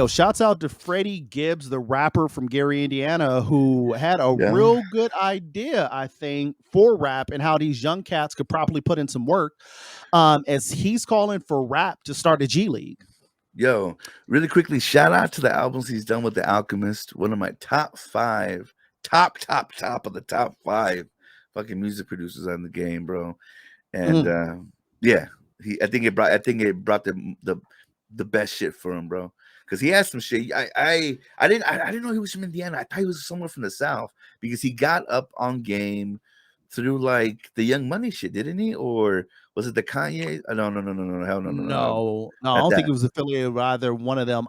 Yo, shouts out to Freddie Gibbs, the rapper from Gary, Indiana, who had a Yeah. real good idea, I think, for rap and how these young cats could probably put in some work. As he's calling for rap to start a G League. Yo, really quickly, shout out to the albums he's done with The Alchemist. One of my top five, top of the top five fucking music producers on the game, bro. And Mhm. yeah, I think it brought the best shit for him, bro. Because he had some shit. I didn't know he was from Indiana. I thought he was somewhere from the South because he got up on game through like the Young Money shit, didn't he? Or was it the Kanye? No, hell no, No, I not don't think that. it was affiliated with either one of them.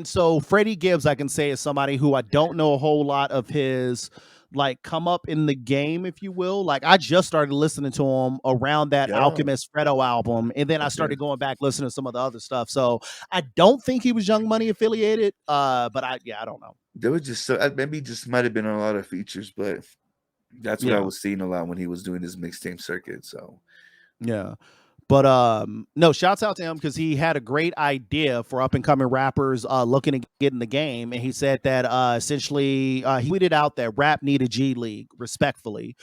So Freddie Gibbs, I can say, is somebody who I don't know a whole lot of his like come up in the game, if you will. Like I just started listening to him around that Yo, Alchemist Fredo album, and then I okay. started going back listening to some of the other stuff. So I don't think he was Young Money affiliated. But I don't know. There was just so maybe just might have been a lot of features, but that's what I Yeah, was seeing a lot when he was doing his mixtape circuit. So yeah. But no, shouts out to him because he had a great idea for up and coming rappers looking to get in the game, and he said that essentially he tweeted out that rap need a G League, respectfully.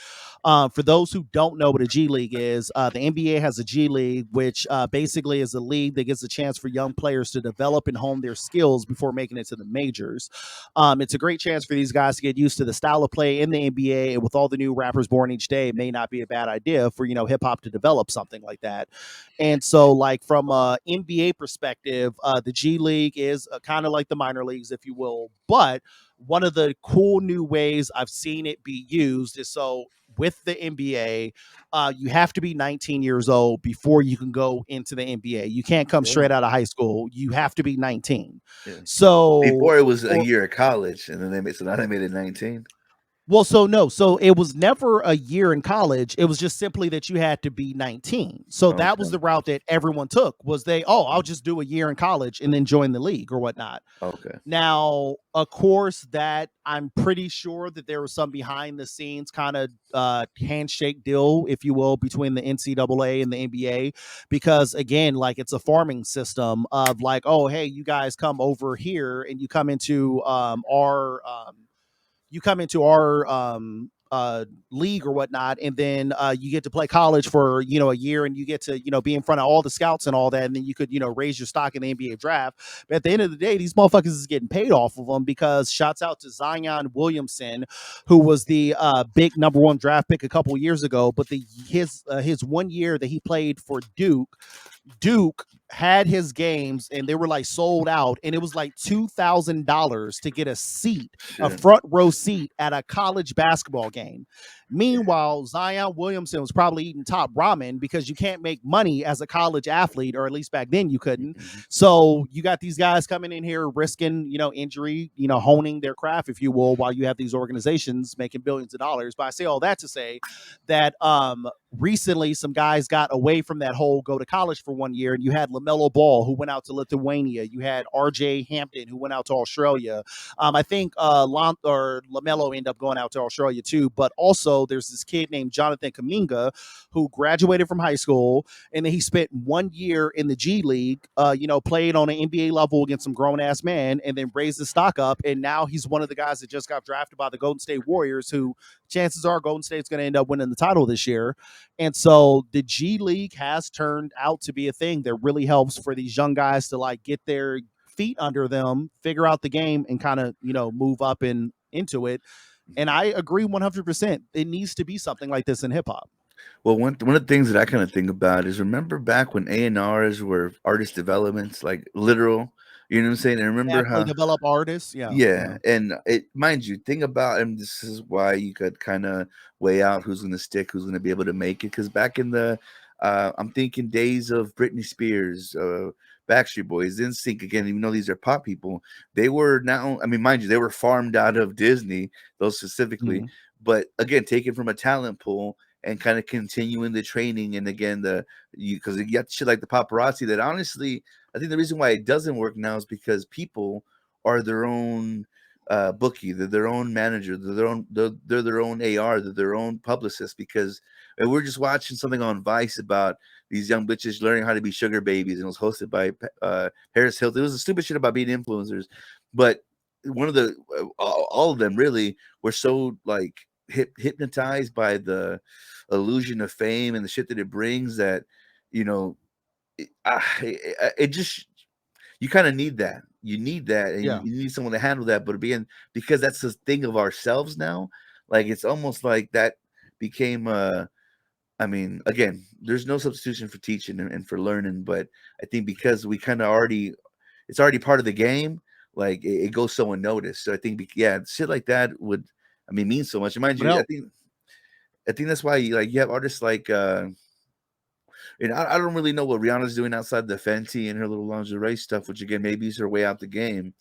For those who don't know what a G League is, the NBA has a G League, which basically is a league that gives a chance for young players to develop and hone their skills before making it to the majors. It's a great chance for these guys to get used to the style of play in the NBA, and with all the new rappers born each day, it may not be a bad idea for hip hop to develop something like that. And so, like from a NBA perspective, the G League is kind of like the minor leagues, if you will. But one of the cool new ways I've seen it be used is so with the NBA, you have to be 19 years old before you can go into the NBA. You can't come straight yeah, out of high school. You have to be 19. yeah. So Before it was a for year of college, and then now they made it 19. Well, so no, so it was never a year in college. It was just simply that you had to be 19. So that was Okay, the route that everyone took. Was I'll just do a year in college and then join the league or whatnot. okay, Now, of course, that I'm pretty sure that there was some behind the scenes kind of handshake deal, if you will, between the NCAA and the NBA, because again, like it's a farming system of like, oh, hey, you guys come over here and you come into our league or whatnot, and then you get to play college for a year, and you get to be in front of all the scouts and all that, and then you could raise your stock in the NBA draft. But at the end of the day, these motherfuckers is getting paid off of them because shouts out to Zion Williamson, who was the big number one draft pick a couple years ago, but his 1 year that he played for Duke had his games and they were like sold out, and it was like $2,000 to get a shit. front row seat at a college basketball game. Meanwhile, Zion Williamson was probably eating top ramen because you can't make money as a college athlete, or at least back then you couldn't. Mhm. So you got these guys coming in here risking, injury, honing their craft, if you will, while you have these organizations making billions of dollars. But I say all that to say that recently some guys got away from that whole go to college for 1 year, and you had LaMelo Ball, who went out to Lithuania. You had RJ Hampton, who went out to Australia. I think LaMelo ended up going out to Australia too. But also, there's this kid named Jonathan Kaminga who graduated from high school, and then he spent 1 year in the G League, played on an NBA level against some grown ass man, and then raised his stock up. And now he's one of the guys that just got drafted by the Golden State Warriors, who chances are Golden State's going to end up winning the title this year. And so the G League has turned out to be a thing that really helps for these young guys to like get their feet under them, figure out the game, and kind of move up and into it. And I agree 100%. It needs to be something like this in hip hop. Well, one of the things that I kind of think about is remember back when A&Rs were artist developments, like literal. You know what I'm saying? And remember Actually how develop artists. Yeah, yeah, yeah. and it mind you, think about, and this is why you could kind of weigh out who's going to stick, who's going to be able to make it. Because back in the, I'm thinking days of Britney Spears, Backstreet Boys, NSYNC. Again, even though these are pop people, they were now. I mean, mind you, they were farmed out of Disney, those specifically. Mhm. But again, taken from a talent pool and kind of continuing the training, and again, because you got shit like the paparazzi. That honestly, I think the reason why it doesn't work now is because people are their own bookie, they're their own manager, they're their own AR, they're their own publicist. Because And we're just watching something on Vice about these young bitches learning how to be sugar babies, and it was hosted by Paris Hilton. It was a stupid shit about being influencers, but one of the all of them really were so like hypnotized by the illusion of fame and the shit that it brings that you know it just you kind of need that. You need that, and Yeah. you need someone to handle that. But being because that's the thing of ourselves now, like it's almost like that became. I mean, again, there's no substitution for teaching and for learning, but I think because we kind of already, it's already part of the game. Like it goes so unnoticed. So I think, yeah, shit like that would, I mean, mean so much. And mind What you, else? I think that's why you have artists like I don't really know what Rihanna's doing outside the Fenty and her little lingerie stuff, which again maybe is her way out the game.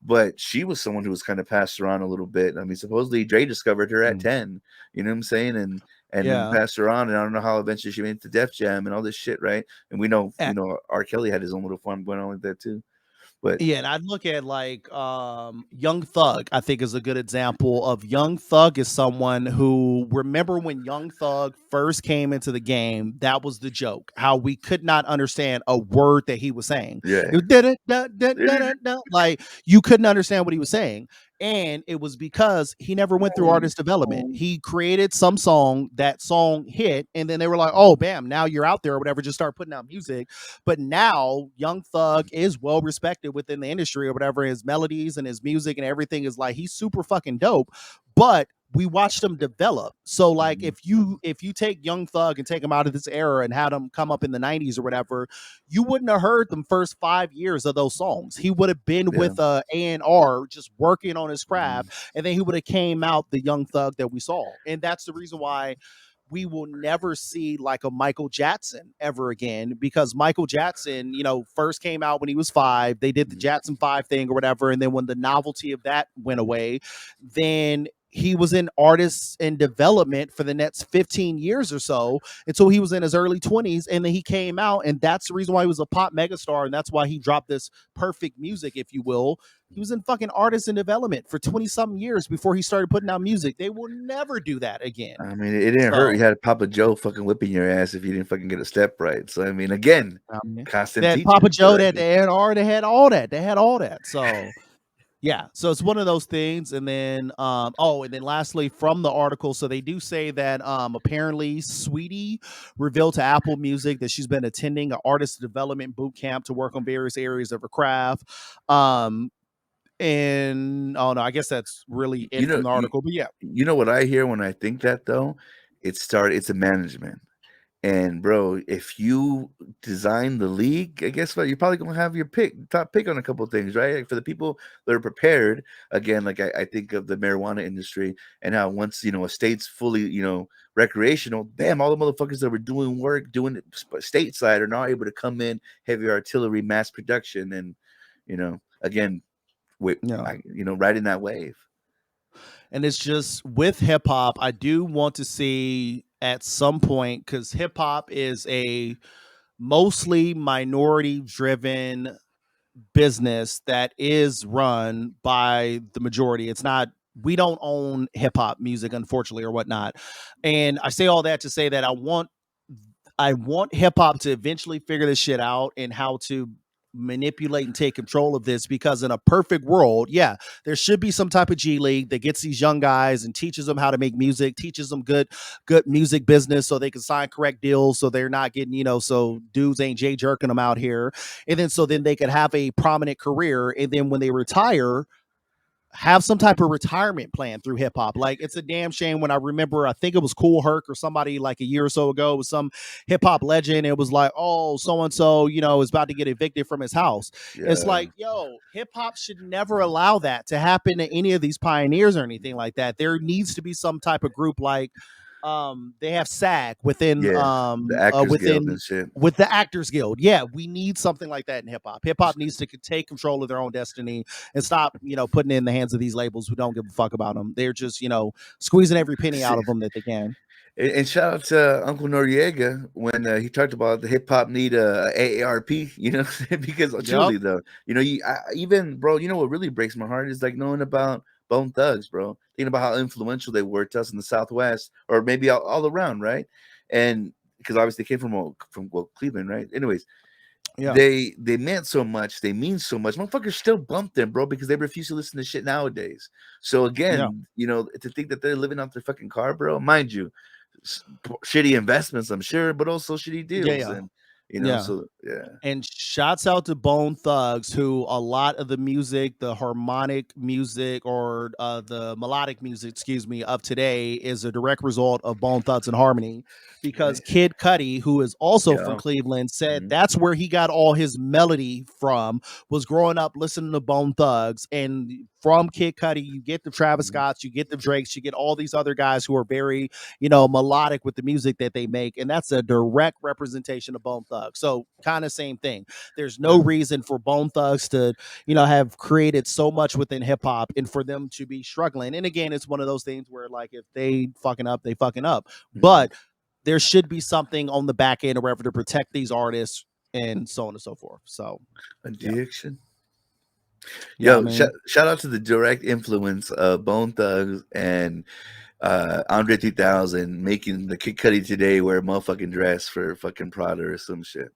But she was someone who was kind of passed around a little bit. I mean, supposedly Dre discovered her at Mm. 10. You know what I'm saying? And then Yeah. passed her on. And I don't know how eventually she made it to Def Jam and all this shit, right? And we know, R. Kelly had his own little farm going on like that too. But Yeah, and I'd look at like Young Thug, I think is a good example of Young Thug is someone who remember when Young Thug first came into the game, that was the joke. How we could not understand a word that he was saying. It yeah, was da-da-da-da-da-da. Like you couldn't understand what he was saying. And it was because he never went through artist development. He created some song, that song hit, and then they were like, oh, bam, now you're out there or whatever, just start putting out music. But now Young Thug is well respected within the industry or whatever. His melodies and his music and everything is like he's super fucking dope. But we watched him develop. So like if you take Young Thug and take him out of this era and had him come up in the 90s or whatever, you wouldn't have heard them first 5 years of those songs. He would have been yeah. with A&R just working on his craft, and then he would have came out the Young Thug that we saw. And that's the reason why we will never see like a Michael Jackson ever again, because Michael Jackson, first came out when he was 5. They did the Jackson 5 thing or whatever. And then when the novelty of that went away, then he was in artists in development for the next 15 years or so until he was in his early 20s. And then he came out, and that's the reason why he was a pop megastar. And that's why he dropped this perfect music, if you will. He was in fucking artists in development for 20 something years before he started putting out music. They will never do that again. I mean, it didn't hurt. So, You had Papa Joe fucking whipping your ass if you didn't fucking get a step right. So I mean, again, constant that Papa teaching. So Joe, that they had R, they had all that. They had all that. So yeah, so it's one of those things. And then and then lastly from the article, so they do say that apparently Sweetie revealed to Apple Music that she's been attending an artist development boot camp to work on various areas of her craft. And oh no, I guess that's really you it know, from the you, article. But yeah. you know what I hear when I think that though? It's a management. And bro, if you design the league, I guess what you're probably gonna have your top pick on a couple of things, right? Like for the people that are prepared, again, like I think of the marijuana industry and how once a state's fully recreational, bam, all the motherfuckers that were doing work, doing it stateside are now able to come in, heavy artillery, mass production, and again, Yeah. riding that wave. And it's just with hip hop, I do want to see at some point, because hip hop is a mostly minority driven business that is run by the majority. It's not, we don't own hip hop music, unfortunately, or whatnot. And I say all that to say that I want hip hop to eventually figure this shit out and how to manipulate and take control of this, because in a perfect world, yeah, there should be some type of G League that gets these young guys and teaches them how to make music, teaches them good music business so they can sign correct deals, so they're not getting, so dudes ain't Jay jerking them out here. And then so then they could have a prominent career, and then when they retire, have some type of retirement plan through hip hop. Like it's a damn shame when I remember, I think it was Cool Herc or somebody like a year or so ago, it was some hip hop legend. It was like, oh, so and so, is about to get evicted from his house. It's Yeah, like, yo, hip hop should never allow that to happen to any of these pioneers or anything like that. There needs to be some type of group like they have SAG within yeah, the Actors Guild and shit. with the Actors Guild. Yeah, we need something like that in hip hop. Hip hop needs to take control of their own destiny and stop, putting it in the hands of these labels who don't give a fuck about them. They're just, squeezing every penny out See, of them that they can. and shout out to Uncle Noriega when he talked about the hip hop need a AARP, because Yep. truly though, even bro, what really breaks my heart is like knowing about Bone Thugs, bro. Thinking about how influential they were to us in the Southwest, or maybe all around, right? and because obviously they came from Cleveland, right? Anyways, Yeah. they meant so much, they mean so much. Motherfuckers still bump them, bro, because they refuse to listen to shit nowadays. So Yeah. again, to think that they're living off their fucking car, bro, mind you, shitty investments, I'm sure, but also shitty Yeah. deals, Yeah. and Yeah. so yeah. And shouts out to Bone Thugs, who a lot of the music, the harmonic music or the melodic music, excuse me, of today is a direct result of Bone Thugs and Harmony. Because Really? Kid Cudi, who is also from Yeah. Cleveland, said Mhm. that's where he got all his melody from, was growing up listening to Bone Thugs. And from Kid Cudi, you get the Travis Mhm. Scotts, you get the Drakes, you get all these other guys who are very, melodic with the music that they make. And that's a direct representation of Bone Thugs. So kind of same thing. There's no Yeah. reason for Bone Thugs to, have created so much within hip hop and for them to be struggling. And again, it's one of those things where like if they fucking up, they fucking up. Mhm. But there should be something on the back end or whatever to protect these artists and so on and so forth. So yeah. Addiction. Yeah, I Yo, mean, shout out to the direct influence of Bone Thugs and Andre 3000 making the Kid Cudi today wear a motherfucking dress for fucking Prada or some shit.